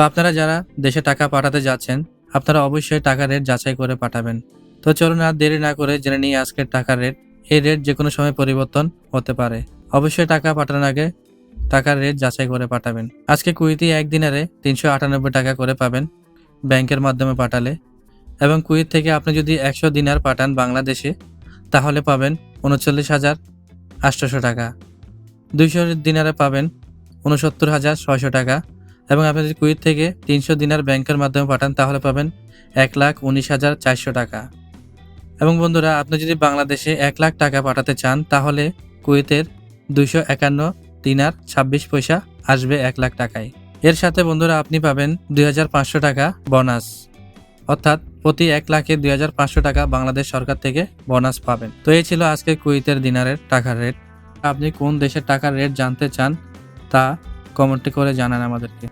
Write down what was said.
তো আপনারা যারা দেশে টাকা পাঠাতে যাচ্ছেন, আপনারা অবশ্যই টাকার রেট যাচাই করে পাঠাবেন। তো চলুন আর দেরি না করে জেনে নিই আজকের টাকার রেট। এই রেট যে কোনো সময় পরিবর্তন হতে পারে। অবশ্যই টাকা পাঠানোর আগে টাকার রেট যাচাই করে পাঠাবেন। আজকে কুয়েতি 1 দিনারে 398 টাকা করে পাবেন ব্যাংকের মাধ্যমে পাঠালে, এবং কুয়েত থেকে আপনি যদি 100 দিনার পাঠান বাংলাদেশে, তাহলে পাবেন 39,800 টাকা। 200 দিনারে পাবেন 69,600 টাকা, এবং আপনি যদি কুয়েত থেকে 300 দিনার ব্যাংকের মাধ্যমে পাঠান তাহলে পাবেন 1,19,400 টাকা। এবং বন্ধুরা, আপনি যদি বাংলাদেশে 1 লাখ টাকা পাঠাতে চান তাহলে কুয়েতের 251 দিনার 26 পয়সা আসবে 1 লাখ টাকায়। এর সাথে বন্ধুরা আপনি পাবেন 2,500 টাকা বোনাস, অর্থাৎ প্রতি 1 লাখে 2,500 টাকা বাংলাদেশ সরকার থেকে বোনাস পাবেন। তো এই ছিল আজকে কুয়েতের দিনারের টাকার রেট। আপনি কোন দেশের টাকার রেট জানতে চান তা কমেন্ট করে জানান আমাদেরকে।